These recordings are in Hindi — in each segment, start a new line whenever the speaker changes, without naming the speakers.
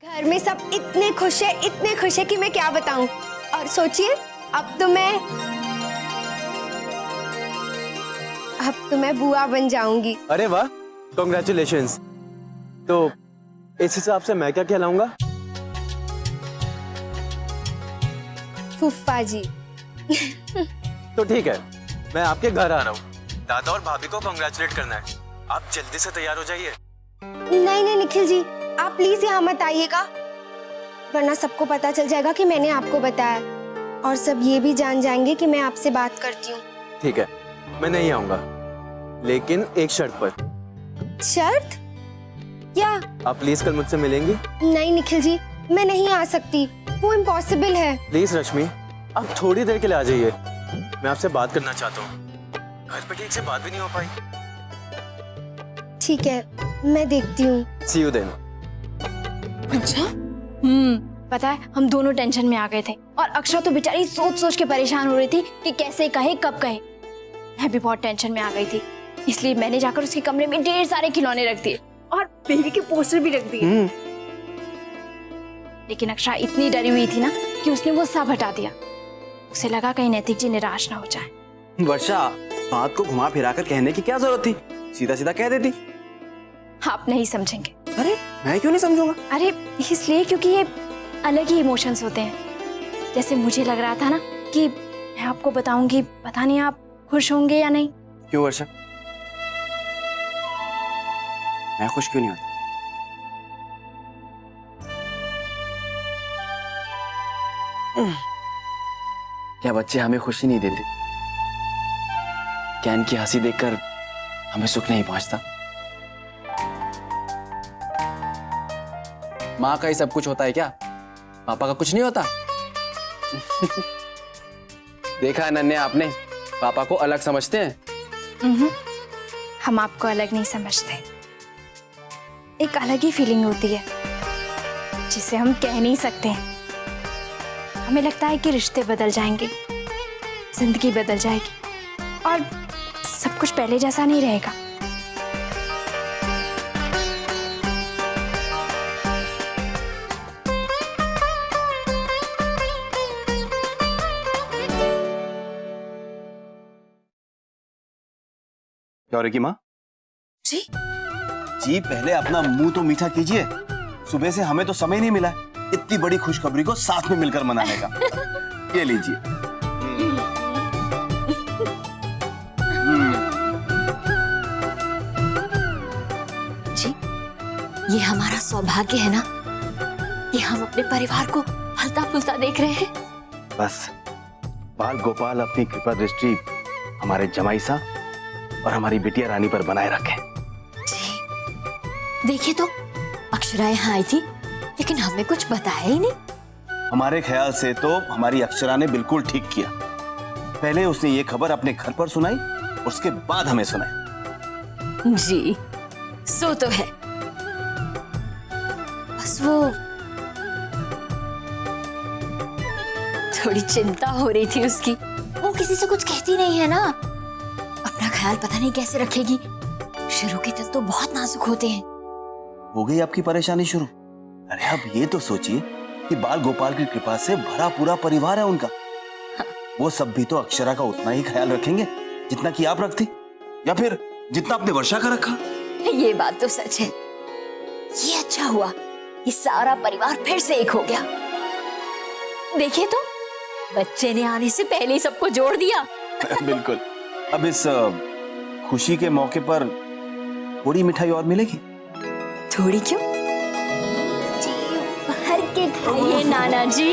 घर में सब इतने खुश है कि मैं क्या बताऊं। और सोचिए, अब तो मैं बुआ बन जाऊंगी।
अरे वाह, कॉन्ग्रेचुलेशंस। तो इस हिसाब से मैं क्या कहलाऊंगा?
फूफा जी।
तो ठीक है, मैं आपके घर आ रहा हूँ। दादा और भाभी को कॉन्ग्रेचुलेट करना है। आप जल्दी से तैयार हो जाइए।
नहीं निखिल जी, आप प्लीज यहाँ मत आइएगा, वरना सबको पता चल जाएगा कि मैंने आपको बताया, और सब ये भी जान जाएंगे कि मैं आपसे बात करती हूँ।
ठीक है, मैं नहीं आऊंगा, लेकिन एक शर्त पर।
शर्त? क्या?
आप प्लीज कल मुझसे मिलेंगी?
नहीं निखिल जी, मैं नहीं आ सकती, वो इम्पॉसिबल है।
प्लीज रश्मि, आप थोड़ी देर के लिए आ जाइए। मैं आपसे बात करना चाहता हूँ। घर पे ठीक से बात भी नहीं हो पाई।
ठीक है, मैं देखती हूँ।
See you then.
अच्छा, पता है हम दोनों टेंशन में आ गए थे, और अक्षरा तो बेचारी सोच सोच के परेशान हो रही थी कि कैसे कहे कब कहे। मैं भी बहुत टेंशन में आ गई थी, इसलिए मैंने जाकर उसके कमरे में ढेर सारे खिलौने रख दिए और बेबी के पोस्टर भी रख दिए। लेकिन अक्षरा इतनी डरी हुई थी ना कि उसने वो सब हटा दिया। उसे लगा कहीं नैतिक जी निराश ना हो जाए।
वर्षा, बात को घुमा फिरा कर कहने की क्या जरूरत थी? सीधा सीधा कह देती।
आप नहीं समझेंगे।
अरे मैं क्यों नहीं समझूंगा?
अरे इसलिए क्योंकि ये अलग ही इमोशंस होते हैं। जैसे मुझे लग रहा था ना कि मैं आपको बताऊंगी, पता नहीं आप खुश होंगे या नहीं।
क्यों वर्षा? मैं खुश क्यों नहीं होता? क्या बच्चे हमें खुशी नहीं देते? क्या इनकी हंसी देखकर हमें सुख नहीं पहुंचता? माँ का ही सब कुछ होता है क्या? पापा का कुछ नहीं होता? देखा है नन्हे आपने, पापा को अलग समझते हैं।
हम आपको अलग नहीं समझते। एक अलग ही फीलिंग होती है जिसे हम कह नहीं सकते हैं। हमें लगता है कि रिश्ते बदल जाएंगे, जिंदगी बदल जाएगी और सब कुछ पहले जैसा नहीं रहेगा।
क्या की माँ?
जी?
जी पहले अपना मुंह तो मीठा कीजिए। सुबह से हमें तो समय नहीं मिला इतनी बड़ी खुशखबरी को साथ में मिलकर मनाने का। ये लीजिए।
जी, ये हमारा सौभाग्य है ना कि हम अपने परिवार को फलता फूलता देख रहे हैं।
बस बाल गोपाल अपनी कृपा दृष्टि हमारे जमाई साहब और हमारी बिटिया रानी पर बनाए रखे।
जी, देखिए तो अक्षरा यहाँ आई थी लेकिन हमें कुछ बताया ही नहीं।
हमारे ख्याल से तो हमारी अक्षरा ने बिल्कुल ठीक किया। पहले उसने ये खबर अपने घर पर सुनाई, उसके बाद हमें सुनाई।
जी, सो तो है। बस वो थोड़ी चिंता हो रही थी उसकी। वो किसी से कुछ कहती नहीं है ना, अपना ख्याल पता नहीं कैसे रखेगी। शुरू के तक तो बहुत नाजुक होते हैं।
हो गई आपकी परेशानी शुरू? अरे अब ये तो सोचिए कि बाल गोपाल की कृपा से भरा पूरा परिवार है उनका। वो सब भी तो अक्षरा का उतना ही ख्याल रखेंगे जितना कि आप रखती, या फिर जितना आपने वर्षा का रखा।
ये बात तो सच है। ये अच्छा हुआ कि सारा परिवार फिर से एक हो गया। देखिए तो बच्चे ने आने से पहले ही सबको जोड़ दिया।
बिल्कुल। अब इस खुशी के मौके पर थोड़ी मिठाई और मिलेगी।
थोड़ी क्यों? जी, भर के खाइए नाना जी।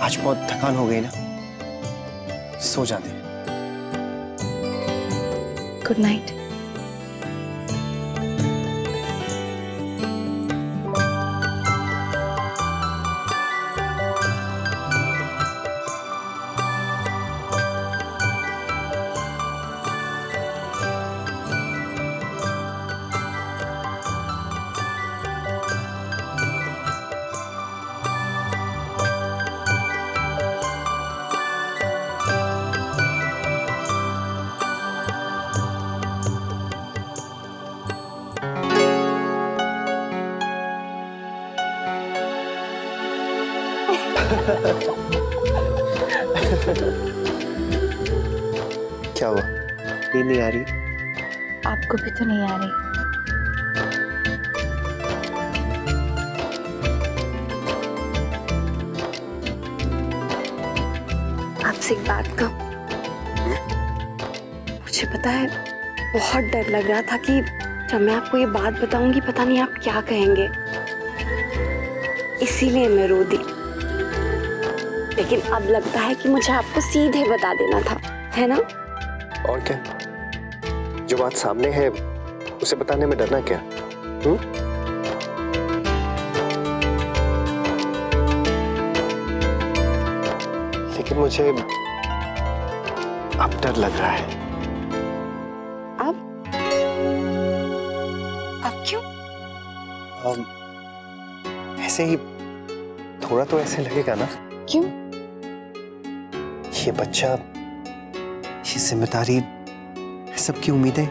आज बहुत थकान हो गई ना,
सो जाते हैं।
Good night.
क्या हुआ, नींद नहीं आ रही?
आपको भी तो नहीं आ रही? आपसे एक बात कहूं? मुझे पता है बहुत डर लग रहा था कि जब मैं आपको ये बात बताऊंगी पता नहीं आप क्या कहेंगे, इसीलिए मैं रो दी। लेकिन अब लगता है कि मुझे आपको सीधे बता देना था, है ना?
और क्या, जो बात सामने है उसे बताने में डरना क्या? लेकिन मुझे अब डर लग रहा है।
अब क्यों?
ऐसे ही थोड़ा तो ऐसे लगेगा ना।
क्यों?
ये बच्चा, ये जिम्मेदारी, सबकी उम्मीदें,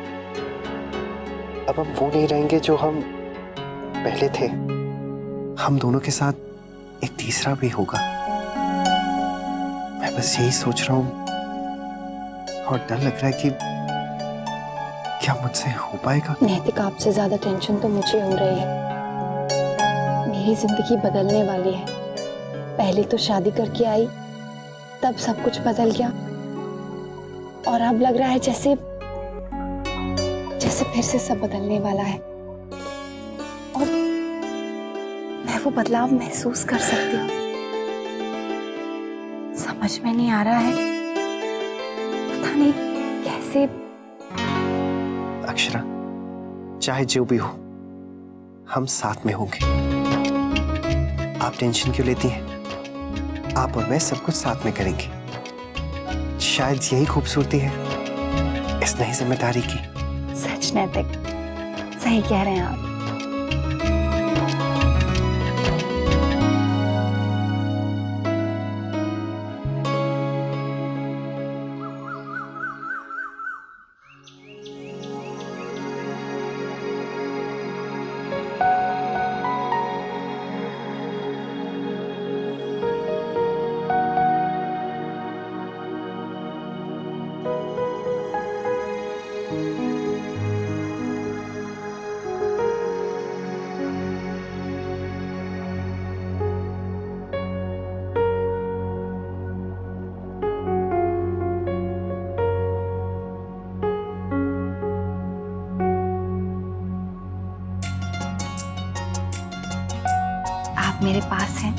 अब हम वो नहीं रहेंगे जो हम पहले थे। हम दोनों के साथ एक तीसरा भी होगा। मैं बस यही सोच रहा हूँ और डर लग रहा है कि क्या मुझसे हो पाएगा।
नैतिक, आपसे ज्यादा टेंशन तो मुझे हो रही है। मेरी जिंदगी बदलने वाली है। पहले तो शादी करके आई, तब सब कुछ बदल गया, और अब लग रहा है जैसे फिर से सब बदलने वाला है। और मैं वो बदलाव महसूस कर सकती हूँ। समझ में नहीं आ रहा है, पता नहीं कैसे।
अक्षरा, चाहे जो भी हो, हम साथ में होंगे। आप टेंशन क्यों लेती हैं? आप और मैं सब कुछ साथ में करेंगे। शायद यही खूबसूरती है इस नई जिम्मेदारी की।
सच नैतिक, सही कह रहे हैं आप। आप मेरे पास हैं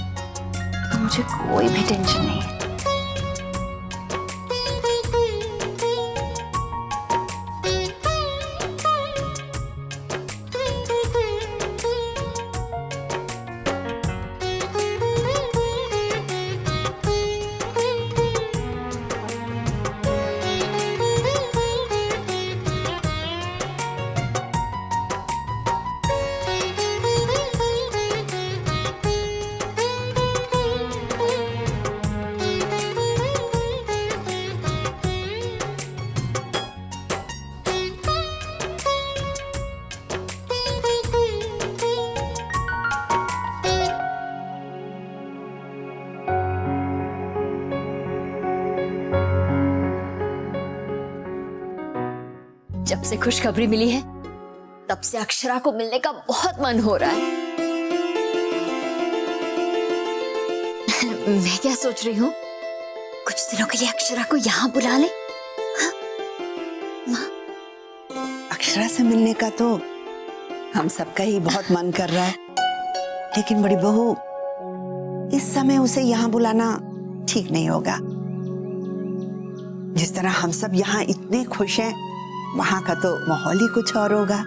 तो मुझे कोई भी टेंशन नहीं है।
जब से खुशखबरी मिली है तब से अक्षरा को मिलने का बहुत मन हो रहा है। मैं क्या सोच रही हूँ, कुछ दिनों के लिए अक्षरा को यहाँ बुला ले। हाँ? माँ,
अक्षरा से मिलने का तो हम सबका ही बहुत मन कर रहा है, लेकिन बड़ी बहू, इस समय उसे यहाँ बुलाना ठीक नहीं होगा। जिस तरह हम सब यहाँ इतने खुश हैं, वहां का तो माहौल ही कुछ और होगा।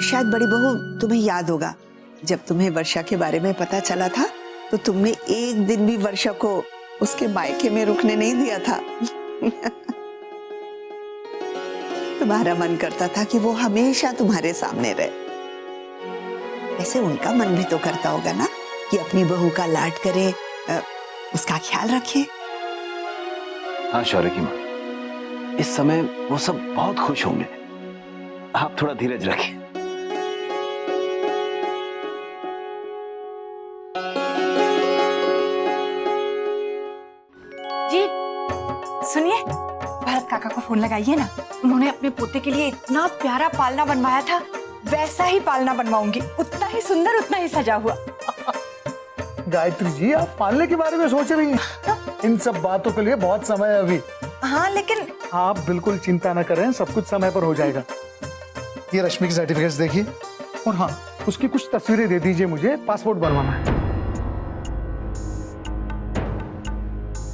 शायद बड़ी बहू तुम्हें याद होगा, जब तुम्हें वर्षा के बारे में पता चला था तो तुमने एक दिन भी वर्षा को उसके मायके में रुकने नहीं दिया था। तुम्हारा मन करता था कि वो हमेशा तुम्हारे सामने रहे। ऐसे उनका मन भी तो करता होगा ना कि अपनी बहू का लाड करे, उसका ख्याल रखे।
हाँ शौर्य की माँ, इस समय वो सब बहुत खुश होंगे। आप थोड़ा धीरज रखिए।
जी सुनिए, भरत काका को फोन लगाइए ना। उन्होंने अपने पोते के लिए इतना प्यारा पालना बनवाया था, वैसा ही पालना बनवाऊंगी, उतना ही सुंदर, उतना ही सजा हुआ।
गायत्री जी, आप पालने के बारे में सोच रही हैं? इन सब बातों के लिए बहुत समय है अभी।
हाँ लेकिन
आप बिल्कुल चिंता न करें, सब कुछ समय पर हो जाएगा। ये रश्मि की सर्टिफिकेट्स देखिए, और हाँ, उसकी कुछ तस्वीरें दे दीजिए, मुझे पासपोर्ट बनवाना है।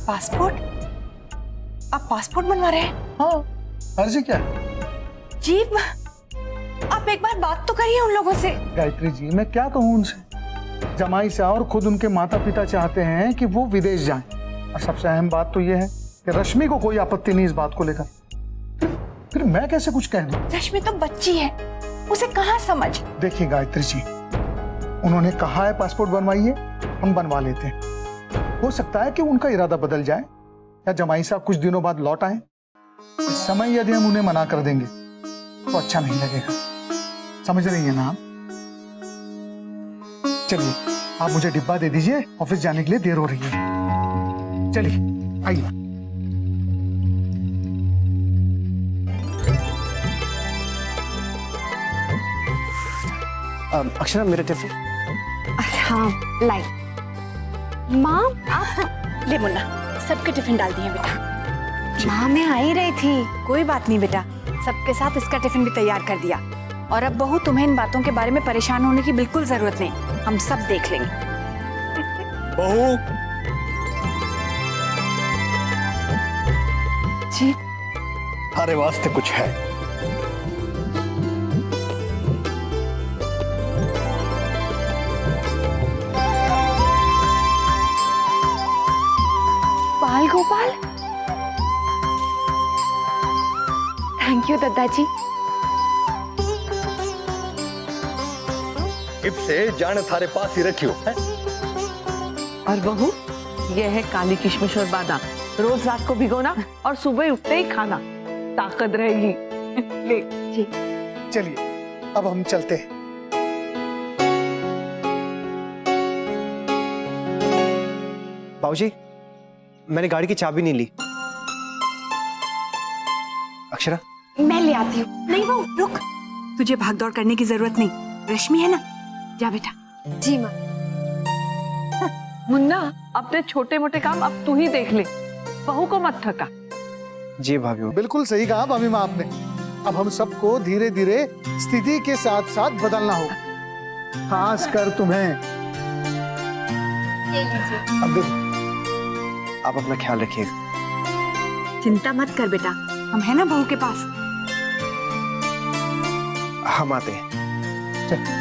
पासपोर्ट? आप पासपोर्ट बनवा रहे हैं?
हाँ, अर्जी क्या है?
जी आप एक बार बात तो करिए उन लोगों से।
गायत्री जी, मैं क्या कहूँ उनसे? जमाई साहब और खुद उनके माता पिता चाहते हैं कि वो विदेश जाएं, और सबसे अहम बात तो ये है कि रश्मि को कोई आपत्ति नहीं इस बात को लेकर। फिर मैं कैसे कुछ कह दूं?
रश्मि तो बच्ची है, उसे कहाँ समझ।
देखिए गायत्री जी, उन्होंने कहा है पासपोर्ट बनवाइए, हम बनवा लेते हैं। हो सकता है कि उनका इरादा बदल जाए, या जमाई साहब कुछ दिनों बाद लौट आए। इस समय यदि हम उन्हें मना कर देंगे तो अच्छा नहीं लगेगा, समझ रही है ना आप? चलिए, आप मुझे डिब्बा दे दीजिए, ऑफिस जाने के लिए देर हो रही है। चलिए आइए।
अक्षरा, मेरा टिफिन।
हाँ लाई। माँ आप ले मुन्ना, सबके टिफिन डाल दिए बेटा। माँ मैं आ ही रही थी। कोई बात नहीं बेटा, सबके साथ इसका टिफिन भी तैयार कर दिया। और अब बहू, तुम्हें इन बातों के बारे में परेशान होने की बिल्कुल जरूरत नहीं, हम सब देख लेंगे।
बहू
जी
हमारे वास्ते कुछ है।
बाल गोपाल, थैंक यू दादाजी।
इब से जान थारे पास ही रखियो है?
और बहू, यह है काली किशमिश और बादाम, रोज रात को भिगोना और सुबह उठते ही खाना, ताकत रहेगी। ले जी।
चलिए अब हम चलते हैं।
बाबूजी, मैंने गाड़ी की चाबी नहीं ली। अक्षरा,
मैं ले आती हूँ। नहीं बहू रुक, तुझे भागदौड़ करने की जरूरत नहीं, रश्मि है ना, जा बेटा।
जी माँ।
मुन्ना, अपने छोटे मोटे काम अब तू ही देख ले, बहू को मत थका।
जी भाभी।
बिल्कुल सही कहा भाभी माँ आपने। अब हम सबको धीरे धीरे स्थिति के साथ साथ बदलना होगा, खास कर तुम्हें। अब देखो,
आप अपना ख्याल रखिएगा।
चिंता मत कर बेटा, हम है ना बहू के पास।
हम आते हैं।
चल।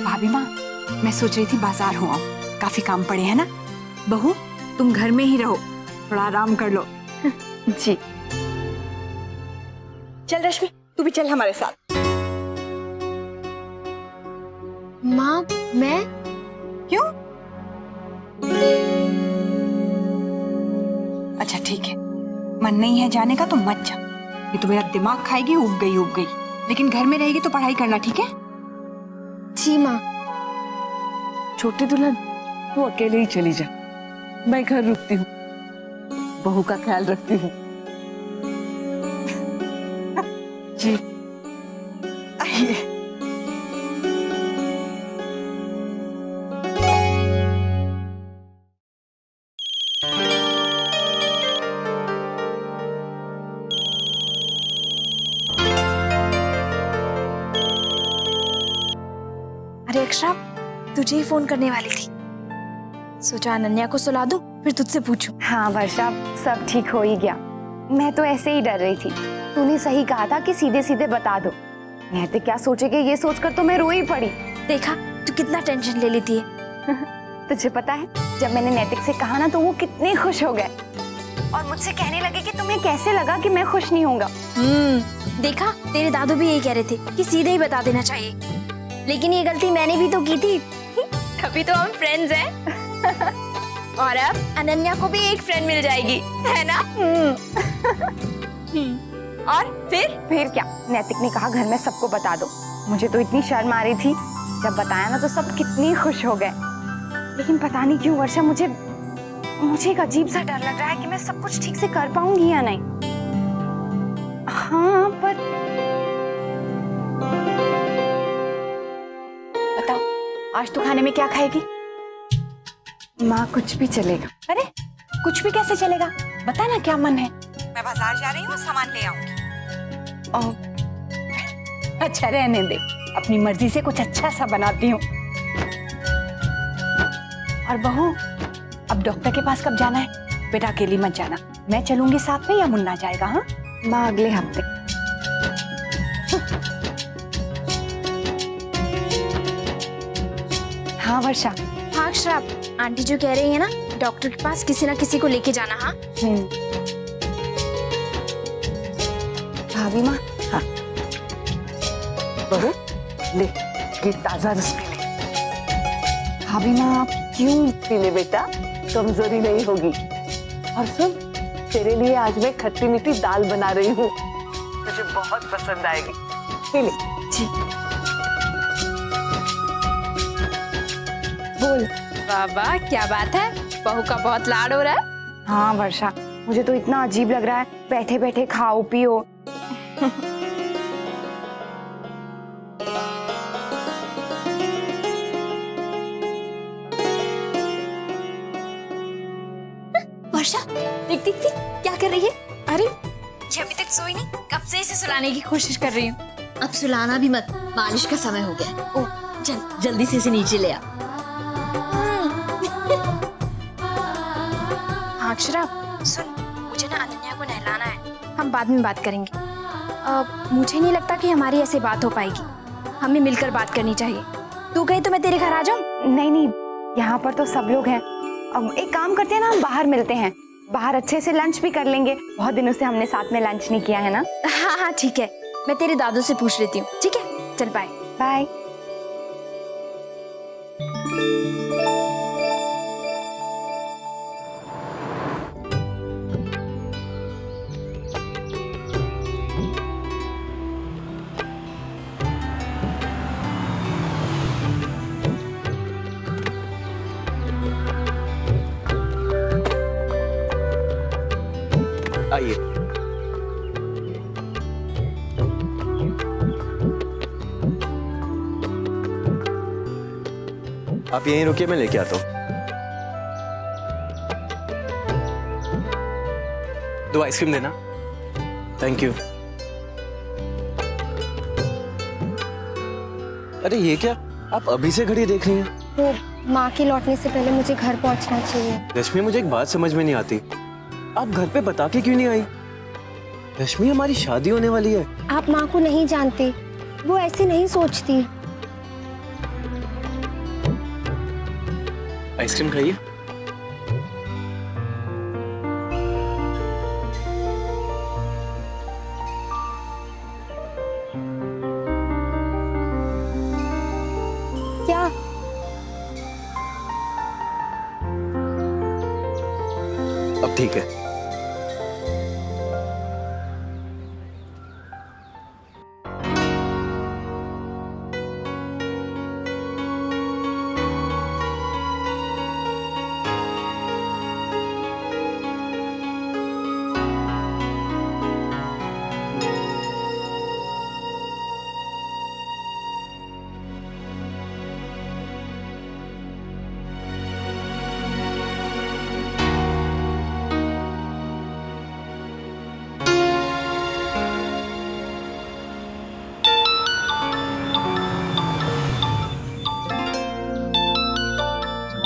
भाभी माँ, मैं सोच रही थी बाजार हो आऊं, काफी काम पड़े हैं ना। बहू तुम घर में ही रहो, थोड़ा आराम कर लो। जी। चल रश्मि, तू भी चल हमारे साथ।
माँ मैं?
क्यों? अच्छा ठीक है, मन नहीं है जाने का तो मत जा, ये तो मेरा दिमाग खाएगी। उब गई। लेकिन घर में रहेगी तो पढ़ाई करना, ठीक है?
जी माँ।
छोटी दुल्हन, तू अकेले ही चली जा, मैं घर रुकती हूँ, बहू का ख्याल रखती हूँ।
जी आइए। अरे अक्षरा, तू तुझे ही फोन करने वाली थी। सोचा अनन्या को सुला दूं, फिर तुझसे पूछूं।
हाँ वर्षा, सब ठीक हो ही गया। मैं तो ऐसे ही डर रही थी। तूने सही कहा था कि सीधे सीधे बता दो। नैतिक क्या सोचेगी ये सोचकर तो मैं रो ही पड़ी।
देखा तू कितना टेंशन ले लेती है।
तुझे पता है, जब मैंने नैतिक से कहा ना तो वो कितने खुश हो गए और मुझसे कहने लगे कि तुम्हें कैसे लगा कि मैं खुश नहीं होऊंगा।
देखा तेरे दादू भी यही कह रहे थे कि सीधे ही बता देना चाहिए, लेकिन ये गलती मैंने भी तो की थी। तभी तो हम फ्रेंड्स हैं। और अब अनन्या को भी एक फ्रेंड मिल जाएगी, है ना? और फिर
क्या, नैतिक ने कहा घर में सबको बता दो। मुझे तो इतनी शर्म आ रही थी, जब बताया ना तो सब कितने खुश हो गए। लेकिन पता नहीं क्यों वर्षा, मुझे एक अजीब सा डर लग रहा है कि मैं सब कुछ ठीक से कर पाऊंगी या नहीं। हाँ पर बताओ, आज तू खाने में क्या खाएगी? माँ कुछ भी चलेगा।
अरे कुछ भी कैसे चलेगा, बता ना क्या मन है।
मैं बाजार जा रही हूँ, सामान ले आऊंगी।
अच्छा रहने दे, अपनी मर्जी से कुछ अच्छा सा बनाती हूँ। और बहू, अब डॉक्टर के पास कब जाना है? बेटा अकेली मत जाना, मैं चलूंगी साथ में या मुन्ना जाएगा? हाँ
माँ अगले हफ्ते। हाँ वर्षा।
हाँ श्राप, आंटी जो कह रही है ना, डॉक्टर के पास किसी ना किसी को लेके जाना। हाँ
भाभी माँ।
हाँ बहू, ले ये ताजा रस पी ले।
भाभी माँ आप क्यों?
पी ले बेटा, कमजोरी नहीं होगी। और सुन, तेरे लिए आज मैं खट्टी मीठी दाल बना रही हूँ, तुझे बहुत पसंद आएगी। पी ले।
जी। बोल।
वाह क्या बात है, बहू का बहुत लाड हो रहा है।
हाँ वर्षा, मुझे तो इतना अजीब लग रहा है, बैठे बैठे खाओ पियो।
वर्षा देख देख देख क्या कर रही है?
अरे ये अभी तक सोई नहीं, कब से इसे सुलाने की कोशिश कर रही हूँ।
अब सुलाना भी मत, बारिश का समय हो गया। ओ जल्दी से इसे नीचे ले आ।
हाँ अक्षरा सुन, मुझे ना अनन्या को नहलाना है, हम बाद में बात करेंगे। मुझे नहीं लगता कि हमारी ऐसे बात हो पाएगी, हमें मिलकर बात करनी चाहिए। तू कहे तो मैं तेरे घर आ जाऊँ?
नहीं, यहाँ पर तो सब लोग हैं। अब एक काम करते हैं ना, हम बाहर मिलते हैं, बाहर अच्छे से लंच भी कर लेंगे। बहुत दिनों से हमने साथ में लंच नहीं किया है ना।
हाँ ठीक है, मैं तेरे दादू से पूछ लेती हूँ। ठीक है चल बाय।
बाय।
आइए। आप यहीं रुकिए, मैं लेके आता हूँ। 2 आइसक्रीम देना। Thank you. अरे ये क्या, आप अभी से घड़ी देख रही हैं?
वो माँ के लौटने से पहले मुझे घर पहुँचना चाहिए।
रश्मि, मुझे एक बात समझ में नहीं आती, आप घर पे बता के क्यों नहीं आई? रश्मि, हमारी शादी होने वाली है।
आप माँ को नहीं जानते, वो ऐसे नहीं सोचती।
आइसक्रीम खाइए।
क्या?
अब ठीक है।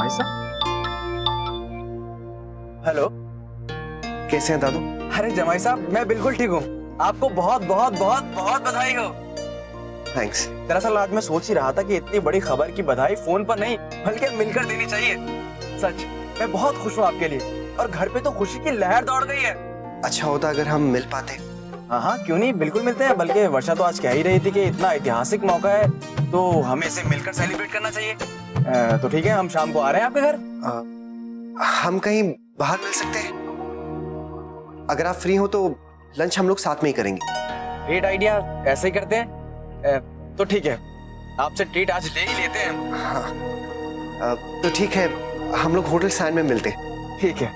जमाई साहब।
हेलो, कैसे हैं दादू?
अरे जमाई साहब, मैं बिल्कुल ठीक हूँ। आपको बहुत बहुत बहुत बहुत बधाई हो।
थैंक्स।
दरअसल आज मैं सोच ही रहा था कि इतनी बड़ी खबर की बधाई फोन पर नहीं बल्कि मिलकर देनी चाहिए। सच, मैं बहुत खुश हूँ आपके लिए, और घर पे तो खुशी की लहर दौड़ गई है।
अच्छा होता अगर हम मिल पाते।
हाँ हाँ, क्यों नहीं, बिल्कुल मिलते हैं। बल्कि वर्षा तो आज कह ही रही थी कि इतना ऐतिहासिक मौका है तो हमें इसे मिलकर सेलिब्रेट करना चाहिए। तो ठीक है, हम शाम को आ रहे हैं आपके घर।
हम कहीं बाहर मिल सकते हैं? अगर आप फ्री हो तो लंच हम लोग साथ में ही करेंगे।
ग्रेट आइडिया, ऐसे ही करते हैं। तो ठीक है, आपसे ट्रीट आज ले ही लेते हैं।
हाँ, तो ठीक है, हम लोग होटल सैंड में मिलते हैं।
ठीक है।